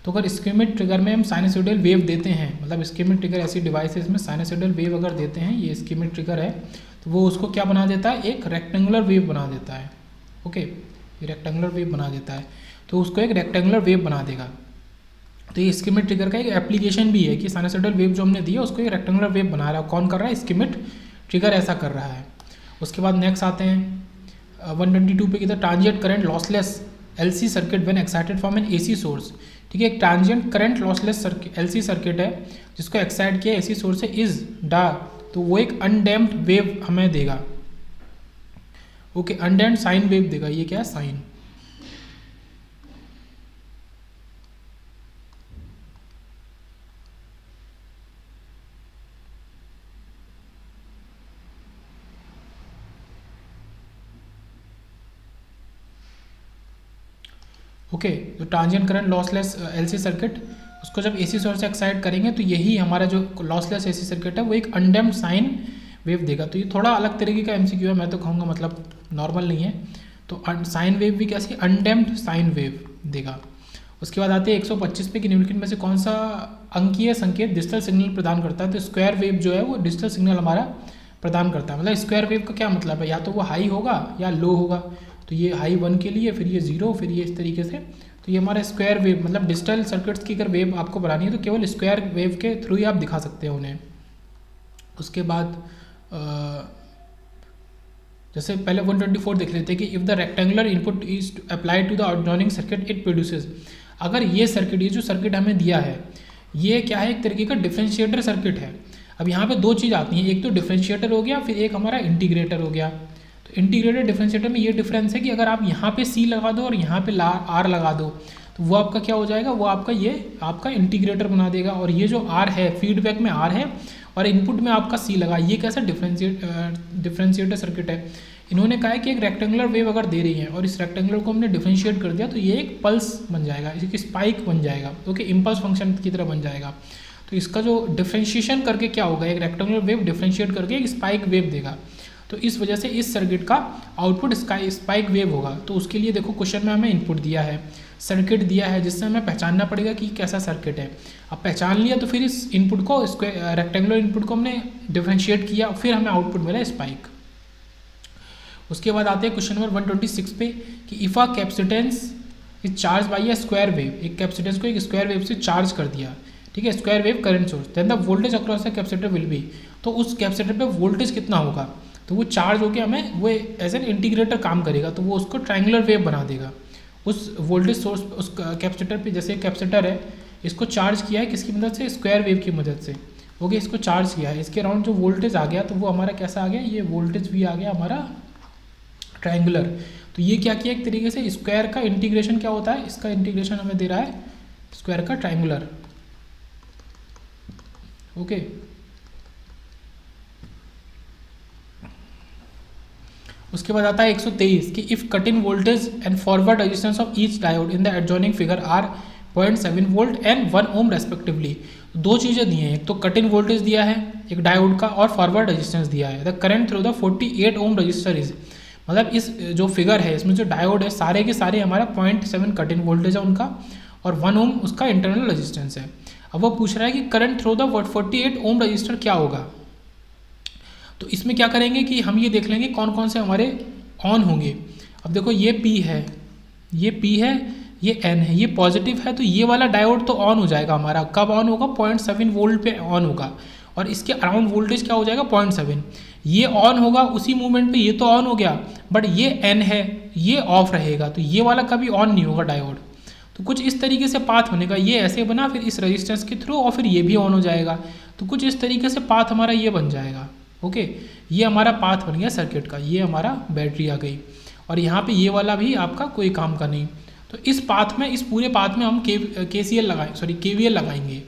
तो अगर स्कीमिक ट्रिगर में हम साइनसॉइडल वेव देते हैं, मतलब स्कीमिक ट्रिगर ऐसी डिवाइस है इसमें साइनसॉइडल वेव अगर देते हैं, ये स्कीमिक ट्रिगर है, तो वो उसको क्या बना देता है, एक रेक्टेंगुलर वेव बना देता है। ओके, ये रेक्टेंगुलर वेव बना देता है, तो उसको एक रेक्टेंगुलर वेव बना देगा। तो ये स्कीमिक ट्रिगर का एक एप्लीकेशन भी है कि साइनसॉइडल वेव जो हमने दिया उसको एक रेक्टेंगुलर वेव बना रहा है। कौन कर रहा है, स्कीमिक ट्रिगर ऐसा कर रहा है। उसके बाद नेक्स्ट आते हैं 122 पे, कि the transient current lossless LC circuit when excited from an AC source. ठीक है, एक transient current lossless LC circuit है जिसको एक्साइट किया AC सोर्स से इज डा, तो वो एक अनडैम्प्ड वेव हमें देगा। ओके, अनडैम्प्ड साइन वेव देगा। ये क्या है, साइन। ओके, तो transient current lossless LC circuit, उसको जब AC सोर्स से एक्साइट करेंगे तो यही हमारा जो लॉसलेस AC सर्किट है वो एक अनडैम्प्ड साइन वेव देगा। तो ये थोड़ा अलग तरीके का MCQ है, मैं तो कहूँगा मतलब नॉर्मल नहीं है। तो साइन वेव भी कैसी, अनडैम्प्ड साइन वेव देगा। उसके बाद आते हैं 125 पे, कि निम्नलिखित में से कौन सा अंकीय संकेत डिजिटल सिग्नल प्रदान करता है। तो स्क्वायर वेव जो है वो डिजिटल सिग्नल हमारा प्रदान करता है। मतलब स्क्वायर वेव का क्या मतलब है, या तो वो हाई होगा या लो होगा। तो ये हाई 1 के लिए, फिर ये 0, फिर ये इस तरीके से। तो ये हमारा स्क्वायर वेव, मतलब डिजिटल सर्किट्स की अगर वेव आपको बनानी है तो केवल स्क्वायर वेव के थ्रू ही आप दिखा सकते हैं उन्हें। उसके बाद जैसे पहले 124 देख लेते हैं कि if the rectangular input is applied to the adjoining circuit it produces. अगर ये सर्किट, ये जो सर्किट हमें दिया है, ये क्या है, एक तरीके का डिफरेंशिएटर सर्किट है। अब यहाँ पे दो चीज़ आती हैं, एक तो डिफरेंशिएटर हो गया, फिर एक हमारा इंटीग्रेटर हो गया। तो इंटीग्रेटेड डिफरेंशिएटर में ये डिफरेंस है कि अगर आप यहाँ पे C लगा दो और यहाँ पे R लगा दो तो वो आपका क्या हो जाएगा, वो आपका ये आपका इंटीग्रेटर बना देगा। और ये जो R है, फीडबैक में R है और इनपुट में आपका सी लगा। ये कैसा डिफरेंशिएटर सर्किट है। इन्होंने कहा है कि एक रेक्टेंगुलर वेव अगर दे रही है और इस रेक्टेंगुलर को हमने डिफरेंशिएट कर दिया तो ये एक पल्स बन जाएगा, एक स्पाइक बन जाएगा, ओके, इम्पल्स फंक्शन की तरह बन जाएगा। तो इसका जो डिफरेंशिएशन करके क्या होगा, एक रेक्टेंगुलर वेव डिफरेंशिएट करके एक स्पाइक वेव देगा। तो इस वजह से इस सर्किट का आउटपुट स्पाइक वेव होगा। तो उसके लिए देखो क्वेश्चन में हमें इनपुट दिया है, सर्किट दिया है, जिससे हमें पहचानना पड़ेगा कि कैसा सर्किट है। अब पहचान लिया तो फिर इस इनपुट को, रेक्टेंगुलर इनपुट को हमने डिफरेंशिएट किया, फिर हमें आउटपुट मिला स्पाइक। उसके बाद आते हैं क्वेश्चन नंबर 126 पे कि if a capacitance is charge by a square wave, एक कैपेसिटेंस को एक स्क्वायर वेव से चार्ज कर दिया, ठीक है, square wave current source, then the voltage across the capacitor will be, तो उस कैपेसिटर पे वोल्टेज कितना होगा, तो वो चार्ज होकर हमें वो एज एन इंटीग्रेटर काम करेगा, तो वो उसको ट्रायंगुलर वेव बना देगा। उस वोल्टेज सोर्स उस कैपेसिटर पे, जैसे कैपेसिटर है, इसको चार्ज किया है किसकी मदद से, स्क्वायर वेव की मदद से, ओके, इसको चार्ज किया है, इसके अराउंड जो वोल्टेज आ गया तो वो हमारा कैसा आ गया, ये वोल्टेज भी आ गया हमारा ट्रायंगुलर। तो ये क्या किया, एक तरीके से स्क्वायर का इंटीग्रेशन क्या होता है, इसका इंटीग्रेशन हमें दे रहा है स्क्वायर का ट्रायंगुलर, ओके। उसके बाद आता है 123 कि if cut in voltage and forward resistance of each diode in the adjoining figure are 0.7 volt and 1 ohm respectively. दो चीज़ें दी हैं, एक तो कट इन वोल्टेज दिया है एक डायोड का, और फॉरवर्ड रेजिस्टेंस दिया है। The current through the 48 ohm resistor is, मतलब इस जो फिगर है इसमें जो डायोड है सारे के सारे हमारा 0.7 कट इन वोल्टेज है उनका, और 1 ओम उसका इंटरनल रेजिस्टेंस है। अब वो पूछ रहा है कि current through the 48 ohm resistor क्या होगा। तो इसमें क्या करेंगे कि हम ये देख लेंगे कौन कौन से हमारे ऑन होंगे। अब देखो ये P है, ये P है, ये N है, ये पॉजिटिव है, तो ये वाला डायोड तो ऑन हो जाएगा हमारा। कब ऑन होगा, 0.7 वोल्ट पे ऑन होगा, और इसके अराउंड वोल्टेज क्या हो जाएगा 0.7। ये ऑन होगा उसी मूवमेंट पे, ये तो ऑन हो गया, बट ये N है, ये ऑफ रहेगा, तो ये वाला कभी ऑन नहीं होगा डायोड। तो कुछ इस तरीके से पाथ बनेगा, ये ऐसे बना, फिर इस रेजिस्टेंस के थ्रू, और फिर ये भी ऑन हो जाएगा। तो कुछ इस तरीके से पाथ हमारा ये बन जाएगा, ओके। ये हमारा पाथ बन गया सर्किट का, ये हमारा बैटरी आ गई, और यहाँ पे ये वाला भी आपका कोई काम का नहीं। तो इस पाथ में, इस पूरे पाथ में हम KVL लगाएंगे।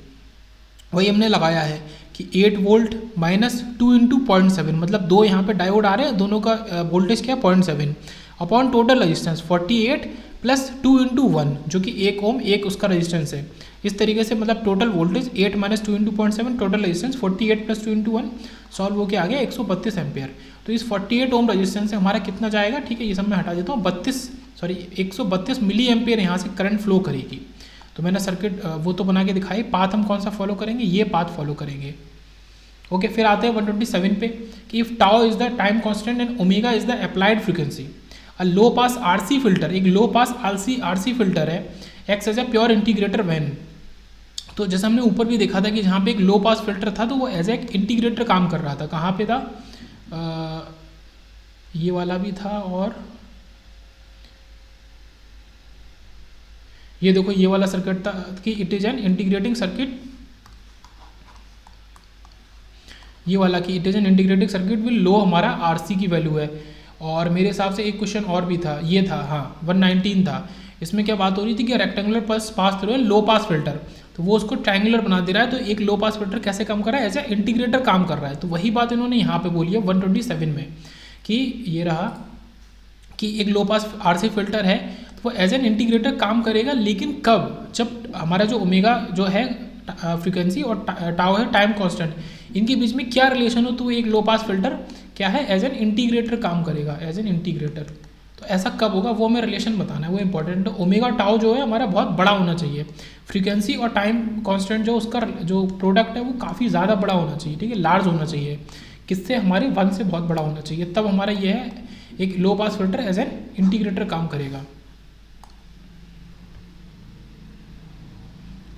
वही हमने लगाया है कि 8 वोल्ट माइनस 2 इंटू 0.7, मतलब दो यहाँ पे डायोड आ रहे हैं, दोनों का वोल्टेज क्या है 0.7 upon total resistance 48 plus 2 into 1 जो कि 1 ओम एक उसका रजिस्टेंस है। इस तरीके से मतलब total voltage 8 minus 2 into 0.7, total resistance 48 plus 2 into 1, solve होकर आ गया 132 एम्पेयर। तो इस 48 ओम रजिस्टेंस से हमारा कितना जाएगा, ठीक है, ये सब मैं हटा देता हूँ, 132 मिली एम्पेयर यहाँ से करंट फ्लो करेगी। तो मैंने सर्किट वो तो बना के दिखाई, पाथ हम कौन सा फॉलो करेंगे, ये पाथ फॉलो करेंगे, ओके। फिर आते हैं 127 पे कि if tau is the time constant and omega is the applied frequency, a low pass RC filter, एक लो पास आरसी फिल्टर है, X as a pure integrator when. तो जैसे हमने ऊपर भी देखा था कि जहाँ पे एक लो पास फिल्टर था तो वो एज ए इंटीग्रेटर काम कर रहा था। कहाँ पे था, ये वाला भी था, और ये देखो ये वाला सर्किट था कि it is an integrating circuit, ये वाला कि it is an integrating circuit will low हमारा आरसी की वैल्यू है। और मेरे हिसाब से एक क्वेश्चन और भी था, ये था, हाँ 119 था। इसमें क्या बात हो रही थी कि रेक्टेंगुलर पल्स पास थ्रू है लो पास फिल्टर, तो वो उसको ट्रायंगुलर बना दे रहा है। तो एक लो पास फिल्टर कैसे काम कर रहा है, एज ए इंटीग्रेटर काम कर रहा है। तो वही बात इन्होंने यहाँ पे बोली है 127 में कि ये रहा कि एक लो पास आरसी फिल्टर है तो वो एज एन इंटीग्रेटर काम करेगा, लेकिन कब, जब हमारा जो ओमेगा जो है फ्रीक्वेंसी और टाउ है टाइम कांस्टेंट, इनके बीच में क्या रिलेशन हो, तो वो एक लो पास फिल्टर क्या है, एज एन इंटीग्रेटर काम करेगा, एज एन इंटीग्रेटर। तो ऐसा कब होगा वो हमें रिलेशन बताना है, वो इंपॉर्टेंट है। ओमेगा टाउ जो है हमारा बहुत बड़ा होना चाहिए, फ्रीक्वेंसी और टाइम कांस्टेंट जो उसका जो प्रोडक्ट है वो काफ़ी ज़्यादा बड़ा होना चाहिए, ठीक है, लार्ज होना चाहिए, किससे, हमारे 1 से बहुत बड़ा होना चाहिए, तब हमारा ये है एक low pass filter as an integrator काम करेगा।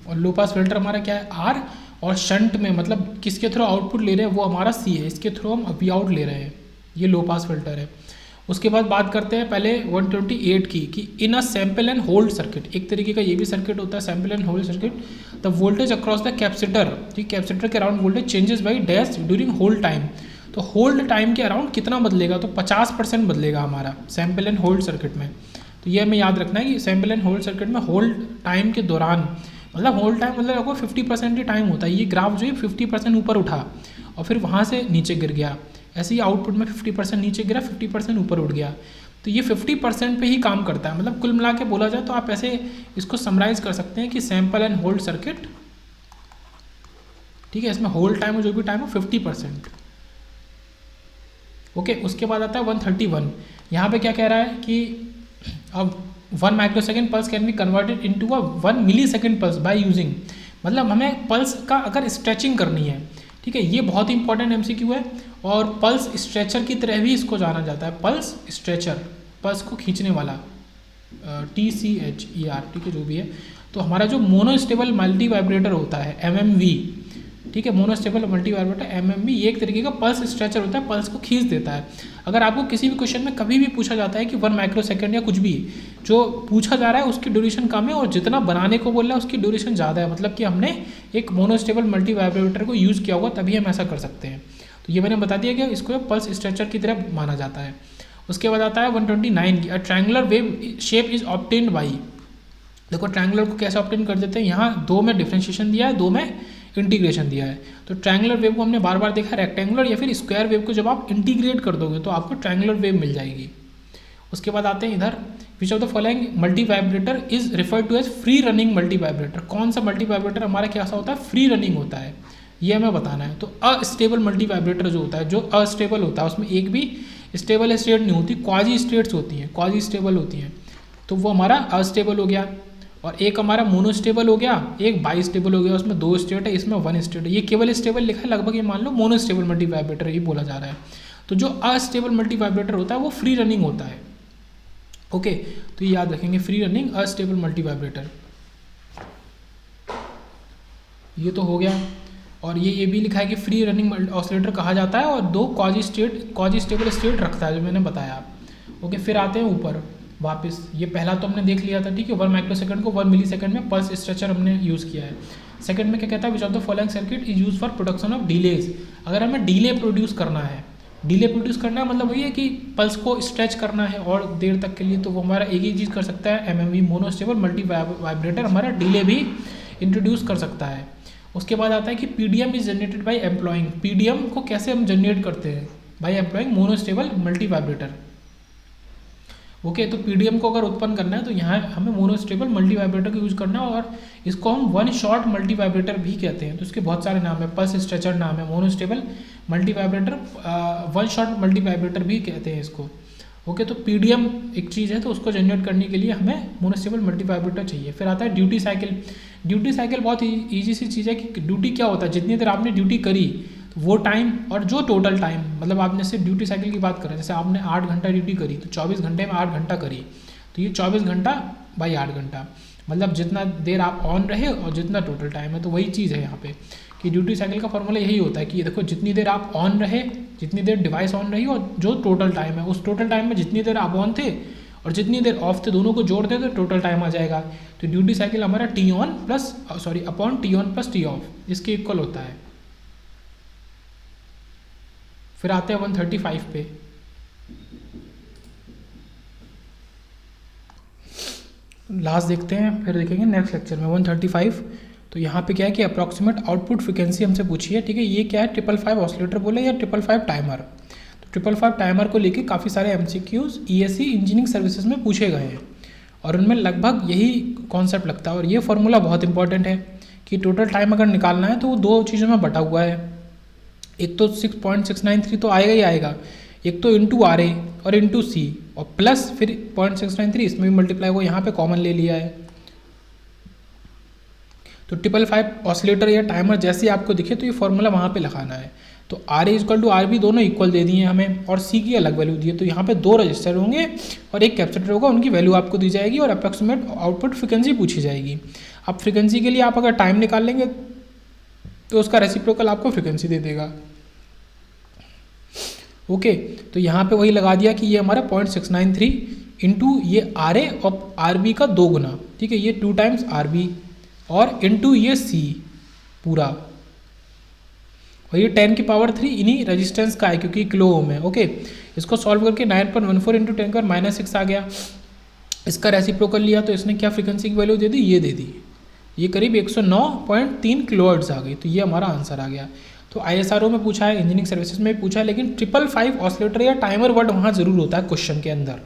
और लो पास फिल्टर हमारा क्या है आर, और शंट में मतलब किसके थ्रू आउटपुट ले रहे हैं वो हमारा सी है, इसके थ्रू हम वी आउट ले रहे हैं, ये लो पास फिल्टर है। उसके बाद बात करते हैं पहले 128 की कि in a sample and hold circuit, एक तरीके का ये भी सर्किट होता है sample and hold circuit, the voltage across the capacitor, ठीक, कैपेसिटर के around voltage changes by dash during hold time. तो होल्ड टाइम के अराउंड कितना बदलेगा, तो 50% बदलेगा हमारा सैंपल एंड होल्ड सर्किट में। तो ये हमें याद रखना है कि सैंपल एंड होल्ड सर्किट में होल्ड टाइम के दौरान मतलब होल्ड टाइम मतलब आपको 50% ही टाइम होता है। ये ग्राफ जो है 50% ऊपर उठा और फिर वहाँ से नीचे गिर गया, ऐसे ही आउटपुट में 50% नीचे गिरा, 50% ऊपर उठ गया। तो ये 50% पे ही काम करता है। मतलब कुल मिला के बोला जाए तो आप ऐसे इसको समराइज कर सकते हैं कि सैंपल एंड होल्ड सर्किट, ठीक है, इसमें होल्ड टाइम जो भी टाइम हो 50%। ओके, उसके बाद आता है 131। यहाँ पे क्या कह रहा है कि अब 1 microsecond pulse can be converted into a 1 millisecond pulse by using, मतलब हमें पल्स का अगर स्ट्रेचिंग करनी है, ठीक है, ये बहुत ही इंपॉर्टेंट एमसीक्यू है। और पल्स स्ट्रेचर की तरह भी इसको जाना जाता है, पल्स स्ट्रेचर, पल्स को खींचने वाला, TCHER, ठीक है, जो भी है। तो हमारा जो मोनोस्टेबल मल्टी वाइब्रेटर होता है MMV, ठीक है, मोनोस्टेबल मल्टी वाइब्रेटर MMV, ये एक तरीके का पल्स स्ट्रेचर होता है, पल्स को खींच देता है। अगर आपको किसी भी क्वेश्चन में कभी भी पूछा जाता है कि 1 माइक्रोसेकेंड या कुछ भी जो पूछा जा रहा है उसकी ड्यूरेशन कम है और जितना बनाने को बोल रहा है उसकी ड्यूरेशन ज़्यादा है, मतलब कि हमने एक मोनोस्टेबल मल्टी वाइब्रेटर को यूज़ किया होगा तभी हम ऐसा कर सकते हैं। तो ये मैंने बता दिया कि इसको पल्स स्ट्रेचर की तरह माना जाता है। उसके बाद आता है 129 की, a triangular wave shape is obtained by, देखो ट्रायंगुलर को कैसे ऑब्टेन कर देते हैं, यहाँ 2 में डिफरेंशिएशन दिया है, 2 में इंटीग्रेशन दिया है। तो ट्रायंगुलर वेव को हमने बार बार देखा, रेक्टेंगुलर या फिर स्क्वायर वेव को जब आप इंटीग्रेट कर दोगे तो आपको ट्रायंगुलर वेव मिल जाएगी। उसके बाद आते हैं इधर, which of the following multi vibrator is referred to as free running multi vibrator, कौन सा मल्टी वाइब्रेटर हमारा कैसा होता है, फ्री रनिंग होता है, ये हमें बताना है। तो अस्टेबल मल्टी वाइब्रेटर जो होता है, जो अस्टेबल होता है उसमें एक भी स्टेबल स्टेट नहीं होती, क्वाजी स्टेट्स होती हैं, क्वाजी स्टेबल होती हैं, तो वो हमारा अस्टेबल हो गया। और एक हमारा मोनोस्टेबल हो गया, एक बाई स्टेबल हो गया, उसमें 2 स्टेट है, इसमें 1 स्टेट है। ये केवल स्टेबल लिखा है, लगभग ये मान लो मोनोस्टेबल मल्टी वाइब्रेटर ये बोला जा रहा है। तो जो अस्टेबल मल्टी वाइब्रेटर होता है वो फ्री रनिंग होता है। ओके, तो ये याद रखेंगे, free running astable multi vibrator, ये तो हो गया। और ये भी लिखा है कि फ्री रनिंग ऑसिलेटर कहा जाता है और 2 क्वाजी स्टेबल स्टेट रखता है, जो मैंने बताया। ओके, फिर आते हैं ऊपर वापस, ये पहला तो हमने देख लिया था, ठीक है, 1 माइक्रोसेकंड को 1 मिलीसेकंड में पल्स स्ट्रेचर हमने यूज़ किया है। सेकंड में क्या कहता है, विच of the following circuit is use for production of delays, अगर हमें डिले प्रोड्यूस करना है, डिले प्रोड्यूस करना है मतलब वही है कि पल्स को स्ट्रेच करना है और देर तक के लिए, तो वो हमारा एक ही चीज़ कर सकता है, MMV मोनोस्टेबल मल्टी वाइब्रेटर हमारा डिले भी इंट्रोड्यूस कर सकता है। उसके बाद आता है कि PDM is generated by employing, PDM को कैसे हम जनरेट करते हैं, by employing monostable multi vibrator. Okay, तो PDM को अगर उत्पन्न करना है तो यहाँ हमें मोनोस्टेबल मल्टी वाइब्रेटर का यूज़ करना है, और इसको हम 1 शॉट मल्टी वाइब्रेटर भी कहते हैं। तो इसके बहुत सारे नाम है, पल्स स्ट्रेचर नाम है, monostable multi vibrator, 1 shot multi vibrator भी कहते हैं इसको। ओके, तो PDM एक चीज़ है, तो उसको जनरेट करने के लिए हमें मोनोस्टेबल मल्टी वाइब्रेटर चाहिए। फिर आता है ड्यूटी साइकिल, ड्यूटी साइकिल बहुत ईजी सी चीज़ है कि ड्यूटी क्या होता है, जितनी देर आपने ड्यूटी करी तो वो टाइम और जो टोटल टाइम, मतलब आपने सिर्फ ड्यूटी साइकिल की बात करें, जैसे आपने 8 घंटा ड्यूटी करी तो 24 घंटे में 8 घंटा करी, तो ये 24 घंटा बाई 8 घंटा, मतलब जितना देर आप ऑन रहे और जितना टोटल टाइम है। तो वही चीज़ है यहाँ पे कि ड्यूटी साइकिल का फॉर्मूला यही होता है कि ये देखो, जितनी देर आप ऑन रहे, जितनी देर डिवाइस ऑन रही और जो टोटल टाइम है, उस टोटल टाइम में जितनी देर आप ऑन थे और जितनी देर ऑफ थे, दोनों को जोड़ दे तो टोटल टाइम आ जाएगा। तो ड्यूटी साइकिल हमारा T on plus upon T on plus T of, इसके इक्वल होता है। फिर आते हैं 135 पे, लास्ट देखते हैं, फिर देखेंगे नेक्स्ट लेक्चर में 135। तो यहाँ पे क्या है कि अप्रॉक्सीमेट आउटपुट फ्रिक्वेंसी हमसे पूछी है, ठीक है, ये क्या है, 555 ऑसिलेटर बोले या 555 टाइमर। तो 555 टाइमर को लेके काफ़ी सारे MCQs ESE इंजीनियरिंग सर्विसेज में पूछे गए हैं और उनमें लगभग यही कॉन्सेप्ट लगता है। और ये फॉर्मूला बहुत इंपॉर्टेंट है कि टोटल टाइम अगर निकालना है तो वो 2 चीज़ों में बटा हुआ है, एक तो 6.693 तो आएगा ही आएगा, एक तो इंटू RA और इंटू C और प्लस फिर 0.693 इसमें भी मल्टीप्लाई हुआ, यहाँ पे कॉमन ले लिया है। तो 555 ऑसिलेटर या टाइमर जैसे आपको दिखे तो ये फॉर्मूला वहाँ पे लगाना है। तो RA इक्वल टू RB दोनों इक्वल दे दिए हमें और C की अलग वैल्यू दी है। तो यहाँ पे 2 रजिस्टर होंगे और एक कैपेसिटर होगा, उनकी वैल्यू आपको दी जाएगी और अप्रॉक्सीमेट आउटपुट फ्रिक्वेंसी पूछी जाएगी। अब फ्रिक्वेंसी के लिए आप अगर टाइम निकाल लेंगे तो उसका रेसिप्रोकल आपको फ्रिक्वेंसी दे देगा। ओके, तो यहाँ पे वही लगा दिया कि ये हमारा 0.693 इंटू ये RA और RB का 2 गुना, ठीक है, ये 2 टाइम्स RB और इंटू ये C पूरा, और ये 10 की पावर 3 इन्हीं रेजिस्टेंस का है क्योंकि किलो ओम है। ओके, इसको सॉल्व करके 9.14 इंटू 10 का -6 आ गया। इसका रेसिप्रोकल लिया तो इसने क्या फ्रिक्वेंसी की वैल्यू दे दी, ये दे दी, ये करीब 109.3 किलोहर्ट्ज आ गई, तो ये हमारा आंसर आ गया। तो ISRO में पूछा है, इंजीनियरिंग सर्विसेज में पूछा है, लेकिन 555 ऑसिलेटर या टाइमर वर्ड वहाँ जरूर होता है क्वेश्चन के अंदर।